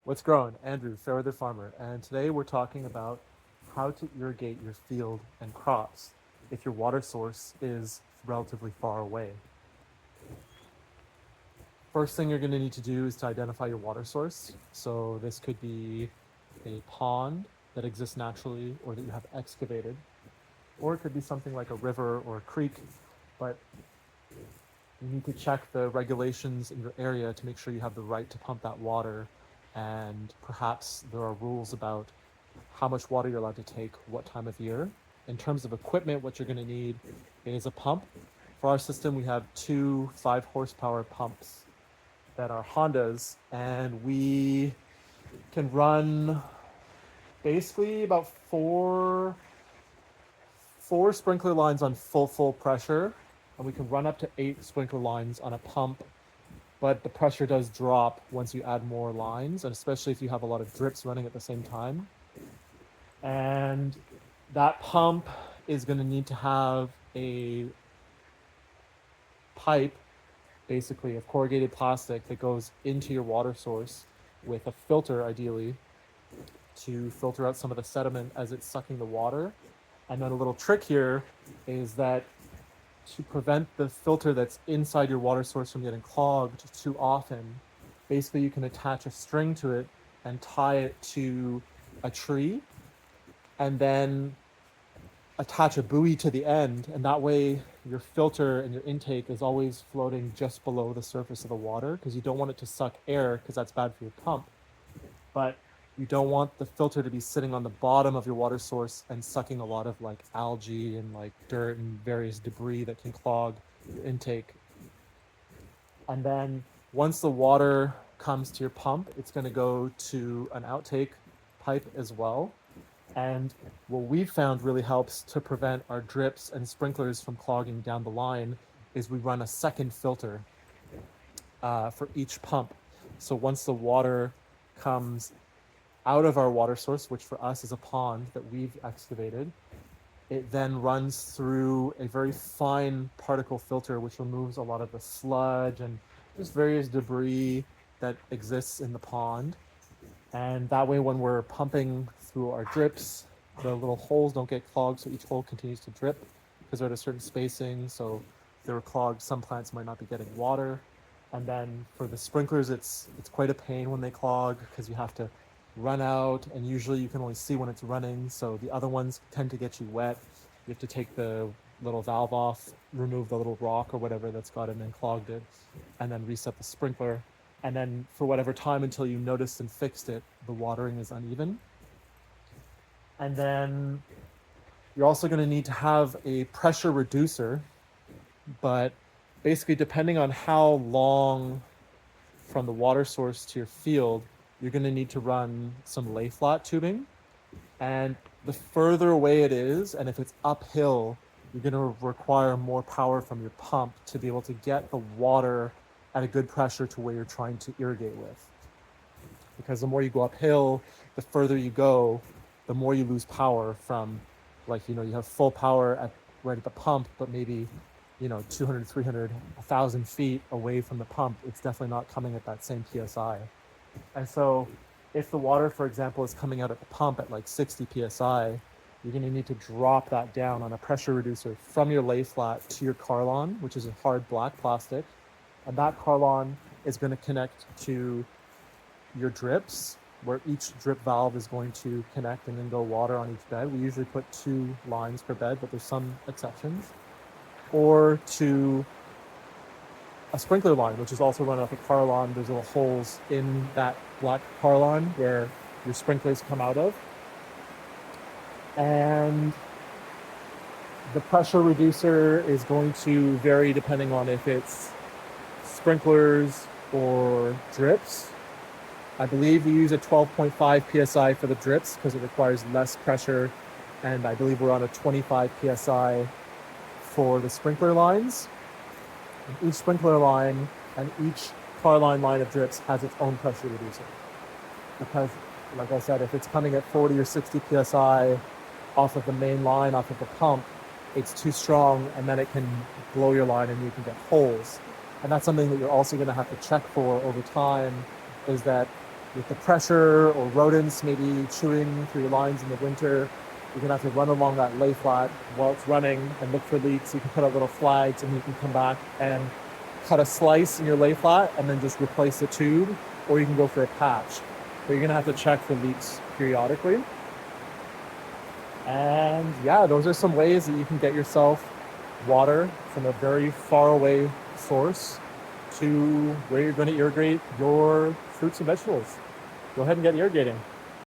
What's growing? Andrew, Fairweather Farmer, and today we're talking about how to irrigate your field and crops if your water source is relatively far away. First thing you're going to need to do is to identify your water source. So this could be a pond that exists naturally or that you have excavated, or it could be something like a river or a creek, but you need to check the regulations in your area to make sure you have the right to pump that water, and perhaps there are rules about how much water you're allowed to take, what time of year. In terms of equipment, what you're going to need is a pump. For our system, we have two 5 horsepower pumps that are Hondas, and we can run basically about four sprinkler lines on full pressure, and we can run up to 8 sprinkler lines on a pump, but the pressure does drop once you add more lines, and especially if you have a lot of drips running at the same time. And that pump is going to need to have a pipe, basically of corrugated plastic, that goes into your water source with a filter, ideally, to filter out some of the sediment as it's sucking the water. And then a little trick here is that to prevent the filter that's inside your water source from getting clogged too often, basically you can attach a string to it and tie it to a tree, and then attach a buoy to the end, and that way your filter and your intake is always floating just below the surface of the water, because you don't want it to suck air, because that's bad for your pump. But you don't want the filter to be sitting on the bottom of your water source and sucking a lot of like algae and like dirt and various debris that can clog your intake. And then once the water comes to your pump, it's going to go to an outtake pipe as well. And what we've found really helps to prevent our drips and sprinklers from clogging down the line is we run a second filter for each pump. So once the water comes out of our water source, which for us is a pond that we've excavated, it then runs through a very fine particle filter, which removes a lot of the sludge and just various debris that exists in the pond. And that way, when we're pumping through our drips, the little holes don't get clogged, so each hole continues to drip because they're at a certain spacing. So if they were clogged, some plants might not be getting water. And then for the sprinklers, it's quite a pain when they clog, because you have to run out, and usually you can only see when it's running. So the other ones tend to get you wet. You have to take the little valve off, remove the little rock or whatever that's got it and clogged it, and then reset the sprinkler. And then for whatever time until you noticed and fixed it, the watering is uneven. And then you're also going to need to have a pressure reducer, but basically depending on how long from the water source to your field, you're going to need to run some lay flat tubing. And the further away it is, and if it's uphill, you're going to require more power from your pump to be able to get the water at a good pressure to where you're trying to irrigate with. Because the more you go uphill, the further you go, the more you lose power from, like, you have full power right at the pump, but maybe 200, 300, 1,000 feet away from the pump, it's definitely not coming at that same PSI. And so if the water, for example, is coming out at the pump at like 60 PSI, you're going to need to drop that down on a pressure reducer from your lay flat to your carlon, which is a hard black plastic. And that carlon is going to connect to your drips, where each drip valve is going to connect and then go water on each bed. We usually put 2 lines per bed, but there's some exceptions. Or to a sprinkler line, which is also run off a carlon. There's little holes in that black carlon where your sprinklers come out of. And the pressure reducer is going to vary depending on if it's sprinklers or drips. I believe we use a 12.5 psi for the drips because it requires less pressure, and I believe we're on a 25 psi for the sprinkler lines. And each sprinkler line and each carline line of drips has its own pressure reducer, because, like I said, if it's coming at 40 or 60 psi off of the main line, off of the pump, it's too strong, and then it can blow your line and you can get holes. And that's something that you're also going to have to check for over time, is that with the pressure or rodents maybe chewing through your lines in the winter, you're gonna have to run along that lay flat while it's running and look for leaks. You can put out little flags and you can come back and cut a slice in your lay flat and then just replace the tube, or you can go for a patch. But you're gonna have to check for leaks periodically. And yeah, those are some ways that you can get yourself water from a very far away source to where you're going to irrigate your fruits and vegetables. Go ahead and get irrigating.